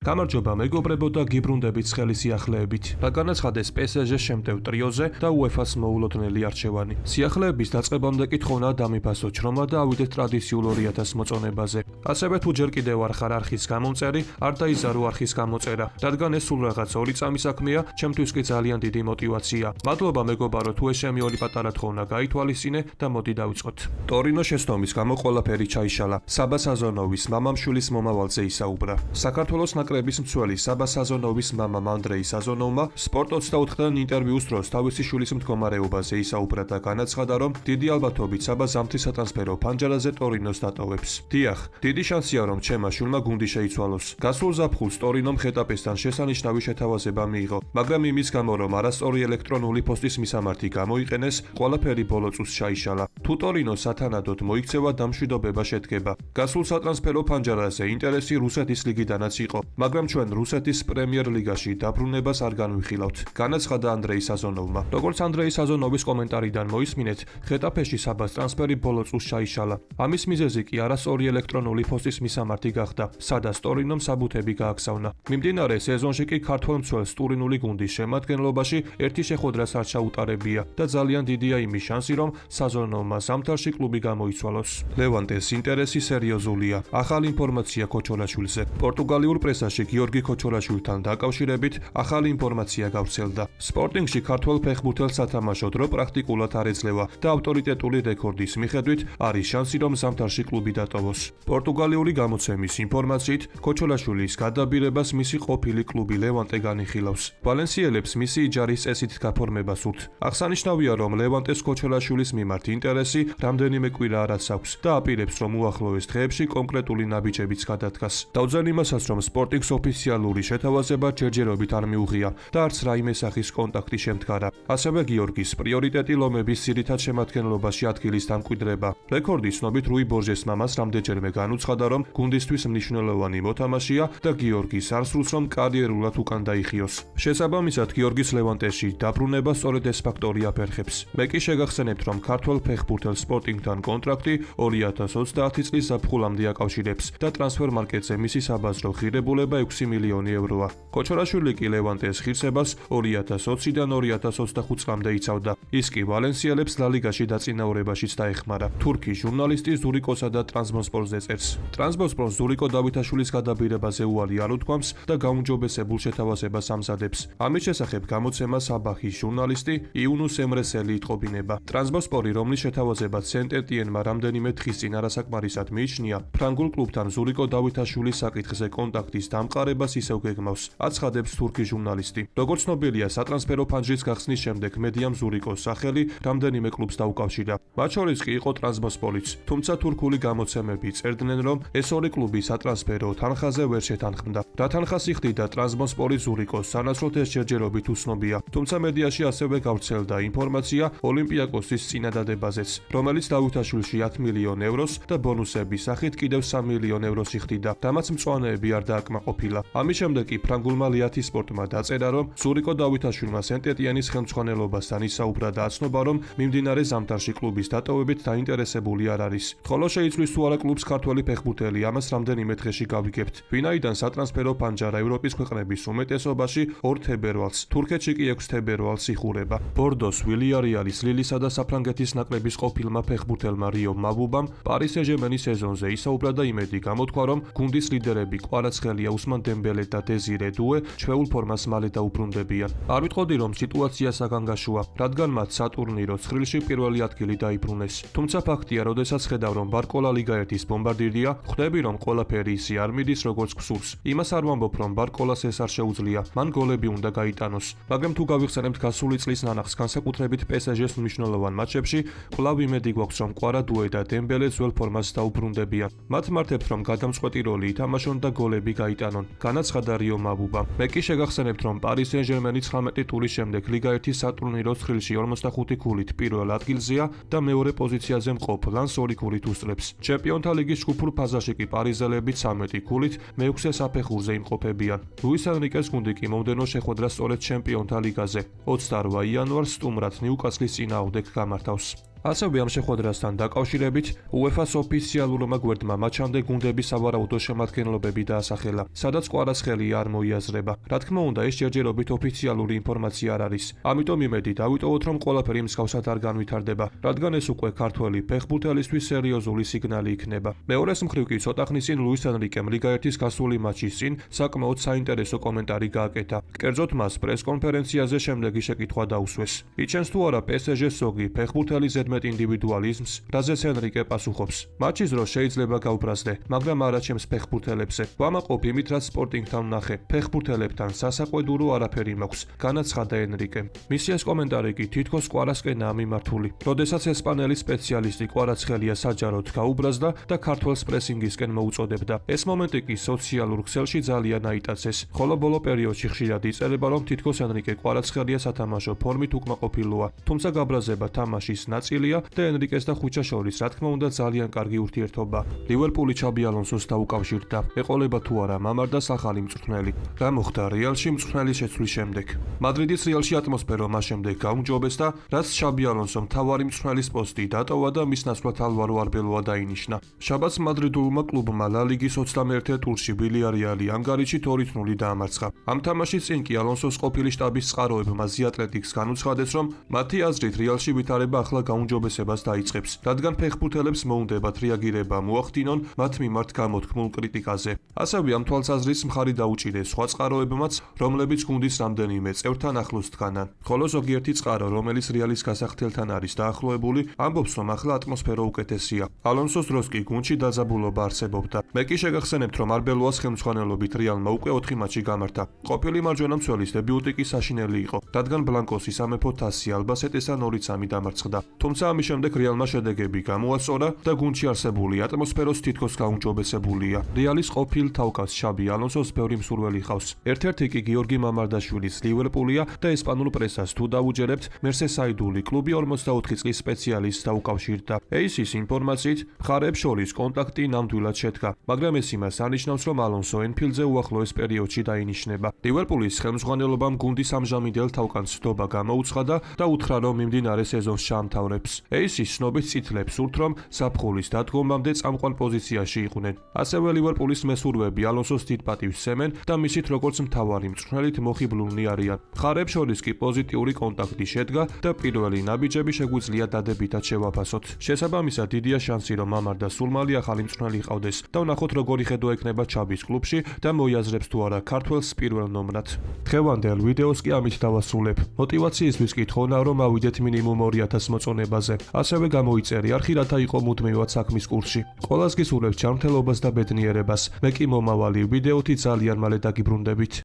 გამარჯობა მეგობრებო და გიბრუნდებით ცხელი სიახლეებით. რა განაცხადეს PSG-ს შემტევ ტრიოზე და UEFA-ს მოულოდნელი არჩევანი. სიახლეების დაწყებამდე კი თხოვნა დამიფასო ჩრომა და ავიდეთ ტრადიციულ 2000 მოწონებაზე. ასევე თუ ჯერ კიდევ არ ხარ არხის გამომწერი, არ დაიზარო არხის გამოწერა, რადგან ეს სულ რაღაც 2 წამის საქმეა, ჩემთვის კი ძალიან დიდი мотиваცია. მადლობა მეგობარო, თუ ეს ჩემი ორი პატარა თხოვნა გაითვალისწინე და მოდი დავიწყოთ. ტორინო შეცდომის გამო ყველაფერი ჩაიშალა. საბა საზონოვის მამამშვილის მომავალზე ისაუბრა. საქართველოს ნაკრების მცველი საბა საზონოვის მამამ ანდრეი საზონოვმა სპორტ 24-დან ინტერვიუს დროს თავისი შვილის მდგომარეობაზე ისაუბრა და განაცხადა, რომ დიდი ალბათობით საბა ზამთრის სატრანსფერო ფანჯარაზე ტორინოს დატოვებს. დიახ, დიდი შანსია, რომ ჩემმა შვილმა გუნდი შეიცვალოს. გასულ ზაფხულს ტორინომ ხეტაპესთან შესანიშნავი შეთავაზება მიიღო, მაგრამ იმის გამო, რომ არასწორი ელექტრონული პოსტის მისამართი გამოიყენეს, ყველაფერი ბოლო წუთს ჩაიშალა. თუ ტორინო სათანადოდ მოიქცევა, დამშვიდობება შედგება. გასულ სატრანსფერო ფანჯარაზე ინტერესი რუსეთის ლიგიდანაც იყო, მაგრამ ჩვენ რუსეთის პრემიერ ლიგაში დაბრუნებას არ განვიხილავთ, განაცხადა ანდრეი საზონოვმა. როგორც ანდრეი საზონოვის კომენტარიდან მოისმინეთ, ხეტაფეში საბას ტრანსფერი ბოლო წუთს ჩაიშალა. ამის მიზეზი კი არასწორი ელექტრონული პოსტის მისამართი გახდა, სადაც ტორინომ საბუთები გააქსავნა. მიმდინარე სეზონში კი ქართველ მცველს ტურინული გუნდის შემადგენლობაში ერთი შეხვედრას არ ჩაუტარებია და ძალიან დიდია იმის შანსი, რომ საზონოვმა ზამთარში კლუბი გამოიცვალოს. ლევანტეს ინტერესი სერიოზულია. ახალი ინფორმაცია ქოჩოლაშვილზე. პორტუგალიურ პრესაში გიორგი ქოჩოლაშვილთან დაკავშირებით ახალი ინფორმაცია გავრცელდა. სპორტინგში ქართველ ფეხბურთელს სათამაშოდ რო პრაქტიკულად არ ეძლევა და ავტორიტეტული რეკორდის მიხედვით არის შანსი, რომ ზამთარში კლუბი დატოვოს. პორტუგალიური გამოცემის ინფორმაციით, ქოჩოლაშვილის გადაბირებას მისი ყოფილი კლუბი ლევანტე განიხილავს. ვალენსიელებს მისი იჯარის წესით გაფორმება სურთ. აღსანიშნავია, რომ ლევანტეს ქოჩოლაშვილის მიმართ ინტერესი რამდენიმე კვირა არაც აქვს და აპირებს, რომ უახლოეს დღეებში კონკრეტული ნაბიჯებიც გადადგას. დავძენ იმასაც, რომ სპორტინგს ოფიციალური შეთავაზება ჯერჯერობით არ მიუღია და არც რაიმე სახის კონტაქტი შემდგარა. ასევე გიორგის პრიორიტეტი ლომების ძირითად შემადგენლობაში ადგილის დამკვიდრება. რეკორდის ცნობით რუი ბორჟეს მამას რამდენჯერმე განუცხადა, რომ გუნდისთვის მნიშვნელოვანი მოთამაშეა და გიორგის არ სურს, რომ კარიერულად უკან დაიხიოს. შესაბამისად, გიორგის ლევანტეში დაბრუნება სწორედ ეს ფაქტორი აფერხებს. მე კი შეგახსენებთ, რომ ქართველ ფეხბურთელ სპორტინგთან კონტრაქტი 2030 წლის ზაფხულამდე აკავშირებს და ტრანსფერ მარკეტზე მისი საბაზრო ღირებულება 6 მილიონი ევროა. ქოჩოლაშვილი კი ლევანტეს ღირსებას 2020-დან 2025 წლამდე იცავდა. ის კი ვალენსიელებს ლალიგაში დაწინაურებაშიც დაეხმარა. თურქი ჟურნალისტი ზურიკოსა და ტრანსბოსპორზე წერს. ტრანსბოსპორს ზურიკო დავითაშვილის გადაბირებაზე უარი არ უთქვამს და გაუმჯობესებულ შეთავაზებას ამზადებს. ამის შესახებ გამოცემა საბახის ჟურნალისტი იუნუს ემრესელი იტყობინება. ტრანსბოსპორი, რომლის შეთავაზებაც სენტ-ეტიენმა რამდენიმე დღის წინ არასაკმარისად მიიჩნია, ფრანგულ კლუბთან ზურიკო დავითაშვილის საკითხზე კონტაქტის დამყარებას ისევ გეგმავს, აცხადებს თურქი ჟურნალისტი. როგორც ცნობილია, სატრანსფერო ფანჯრის გახსნის შემდეგ მედიამ ზურიკოს სახელი რამდენიმე კლუბს დაუკავშირა. მათ შორის კი იყო ტრანსბოსპორიც, თუმცა თურქული გამოცემები წერდნენ, რომ ეს ორი კლუბი სატრანსფერო თანხაზე ვერ შეთანხმდა. რა თანხას იხდიდა ტრანსბოსპორი ზურიკოს, სანაცვლოდ ეს ჯერჯერობით უცნობია, თუმცა მედიაში ასევე გავრცელდა ინფორმაცია ოლიმპიაკოსის წინადადებაზეც, რომელიც დავითაშვილში 10 მილიონ ევროს და ბონუსების სახით კიდევ 3 მილიონ ევროს იხდიდა, რამაც მწვანეები არ დააკმაყოფილა. ამის შემდეგ კი ფრანგულმა ლიათის სპორტმა დაწერა, რომ ზურიკო დავითაშვილმა სენტ-ეტიენის ხელმძღვანელობასთან ისაუბრა და აცნობა, რომ მიმდინარე ზამთარში კლუბის დატოვებით დაინტერესებული არ არის. ხოლო შეიცვლის თუ არა კლუბს ქართველი ფეხბურთელი, ამას რამდენიმე დღეში გავიგებთ. ვინაიდან სატრანსფერო ფანჯარა ევროპის ქვეყნების უმეტესობაში 2 თებერვალს, თურქეთში კი 6 თებერვალს იხურება. ბორდოს ვილიარეალის, ლილისა და საფრანგეთის ნაკრების ყოფილმა ფეხბურთელმა რიო მაბუბამ პარი სენ-ჟერმენის სეზონზე ისაუბრა და იმედი გამოთქვა, რომ გუნდის ლიდერები კვარაცხელია, უსმან დემბელე და დეზირე დუე ჩვეულ ფორმას მალე დაუბრუნდებიან. არ ვიტყოდი, რომ სიტუაცია საგანგაშოა, რადგან მათ სატურნირო ცხრილში პირველი ადგილი დაიბრუნეს. თუმცა ფაქტია, როდესაც ხედავ, რომ ბარკოლა ლიგა 1-ის ბომბარდირია, ხვდები, რომ ყველაფერი ისე არ მიდის, როგორც გსურს. იმას არ ვამბობ, რომ ბარკოლას ეს არ შეუძლია, მან გოლები უნდა გაიტანოს. მაგრამ თუ გავიხსენებთ გასული წლის ნანახს, განსაკუთრებით PSG-ს მნიშვნელოვან მატჩებში, კვლავ იმედი გვაქვს, რომ კვარა დუე და დემბელე ძველ ფორმას დაუბრუნდებიან. მათ მართებთ, რომ გადამწყვეტი როლი ითამაშონ და გოლები გაიტანონ, განაცხადა რიო მაბუბა. მე კი შეგახსენებთ, რომ პარი სენ-ჟერმენი 19 ტურის შემდეგ ლიგა 1-ის სატურნირო ცხრილში 45 ქულით პირველ ადგილზეა და მეორე პოზიციაზე მყოფ ლანს 2 ქულით უსწრებს. ჩემპიონთა ლიგის ჯგუფურ ფაზაში კი პარიზელები 13 ქულით მე-6 საფეხურზე იმყოფებიან. ლუის ენრიკეს გუნდი კი მომდევნო შეხვედრას სწორედ ჩემპიონთა ლიგაზე 28 იანვარს სტუმრად ნიუკასლის წინააღმდეგ გამართავს. ასევე ამ შეხვედრასთან დაკავშირებით UEFA-ს ოფიციალურმა გვერდმა მატჩამდე გუნდების სავარაუდო შემადგენლობები დაასახელა, სადაც კვარაცხელი არ მოიაზრება. რა თქმა უნდა, ეს ჯერჯერობით ოფიციალური ინფორმაცია არ არის. ამიტომ იმედი დავიტოვოთ, რომ ყველაფერი მსგავსად არ განვითარდება, რადგან ეს უკვე ქართველი ფეხბურთელისთვის სერიოზული სიგნალი იქნება. მეორეს მხრივ კი ცოტა ხნის წინ ლუის ენრიკემ ლიგა 1-ის გასული მატჩის წინ საკმაოდ საინტერესო კომენტარი გააკეთა. კერძოდ მას პრეს-კონფერენციაზე შემდეგი შეკითხვა დაუსვეს. იჩენს თუ არა PSG-ს ზოგი ფეხბურთელის ზედმეტ ინდივიდუალიზმს, რაზეც ენრიკე პასუხობს. მატჩის დროს შეიძლება გავბრაზდე, მაგრამ არა ჩემს ფეხბურთელებზე. ვამაყობ იმით, რაც სპორტინგთან ვნახე. ფეხბურთელებთან სასაყვედურო არაფერი მაქვს, განაცხადა ენრიკემ. მისი ეს კომენტარი კი თითქოს კვარასკენაა მიმართული. როდესაც ესპანელი სპეციალისტი კვარაცხელია საჯაროდ გაუბრაზდა და ქართველს პრესინგისკენ მოუწოდებდა. ეს მომენტი კი სოციალურ ქსელში ძალიან აიტაცეს, ხოლო ბოლო პერიოდში ხშირად იწერება, რომ თითქოს ენრიკე კვარაცხელია სათამაშო ფორმით უკმაყოფილოა. თუმცა გაბრაზება თამაშის ნაწილია და ენრიკეს და ხუჩას შორის, რა თქმა უნდა, ძალიან კარგი ურთიერთობა. ლივერპული ჩაბი ალონსოს დაუკავშირდა. ეყოლება თუ არა მამარდას ახალი მწვრთნელი. რა მოხდა რეალში მწვრთნელის შეცვლის შემდეგ? მადრიდის რეალში ატმოსფერო მას შემდეგ გაუმჯობეს და რაც ჩაბი ალონსომ მთავარი მწვრთნელის პოსტი დატოვა და მის ნაცვლად ალვარო არბელოა დაინიშნა. შაბათს მადრიდულმა კლუბმა ლა ლიგის 21-ე ტურში ვილიარეალი ანგარიში 2-0 დაამარცხა. ამ თამაშის წინ კი ალონსოს ყოფილი შტაბის წყაროებმა ზე ატლეტიკს განუცხადეს, რომ მათი აზრით რეალში ვითარება ახლა გაუმჯობესებას დაიწყებს, რადგან ფეხბურთელებს მოუნდებათ რეაგირება მოახდინონ მათ მიმართ გამოთქმულ კრიტიკაზე. ასევე ამ თვალსაზრისს მხარი დაუჭირეს სხვა წყაროებმაც, რომლებიც გუნდის რამდენიმე წევრთან ახლოს დგანან. ხოლო ზოგიერთი წყარო, რომელიც რეალის გასახდელთან არის დაახლოებული, ამბობს, რომ ახლა ატმოსფერო უკეთესია. ალონსოს დროს კი გუნდში დაძაბულობა არსებობდა. მე კი შეგახსენებთ, რომ არბელოას ხელმძღვანელობით რეალმა უკვე 4 მატჩი გამართა. ყოფილი მარჯვენა მცველის დებიუტი კი საშინელი იყო, რადგან ბლანკოსი სამეფო თასი ალბასეტესთან 2-3 დამარცხდა. თუმცა ამის შემდეგ რეალმა შედეგები გამოასწორა და გუნდში არსებული ატმოსფეროს თითქოს გაუმჯობესებულია. რეალის ყოფილ თავკაცს ჩაბი ალონსოს ბევრი მსურველი ჰყავს. ერთ-ერთი კი გიორგი მამარდაშვილის ლივერპულია და ესპანურ პრესას თუ დაუჯერებთ, მერსესაიდული კლუბი 44 წლის სპეციალისტს დაუკავშირდა. AC-ის ინფორმაციით, მხარეებს შორის კონტაქტი ნამდვილად შედგა, მაგრამ ეს იმას ანიშნავს, რომ ალონსო ენფილდზე უახლოეს პერიოდში დაინიშნება. ლივერპულის ხელმძღვანელობამ გუნდის ამჟამინდელ თავკაცს ნდობა გამოუცხადა და უთხრა, რომ მიმდინარე სეზონს ჩაამთავრებს. AC-ის ცნობით წითლებს სურთ, რომ ზაფხულის დადგომამდე წამყვან პოზიციაში იყვნენ. ასევე ლივერპულის მესურვები ალონსოს დიდ პატივს სცემენ და მისით როგორც მთავარი მწვრთნელით მოხიბლულნი არიან. მხარეებს შორის კი პოზიტიური კონტაქტი შედგა და პირველი ნაბიჯები შეგვიძლია დადებითად შევაფასოთ. შესაბამისად, დიდია შანსი, რომ მამარდა სულ მალე ახალი მწვრთნელი ჰყავდეს და ვნახოთ როგორი ხედვა ექნება ჩაბის კლუბში და მოიაზრებს თუ არა ქართველს პირველ ნომრად. დღევანდელ ვიდეოს კი ამით დავასრულებ. მოტივაციისთვის კი თხოვნა, რომ ავიდეთ მინიმუმ 2000 მოწონებაზე. ასევე გამოიწერე არხი, რათა იყო მუდმივად საქმის კურსში. ყველას გისურვებთ ჯანმრთელობას და ბედნიერებას. მე კი მომავალი ვიდეოთი ძალიან მალე დაგიბრუნდებით.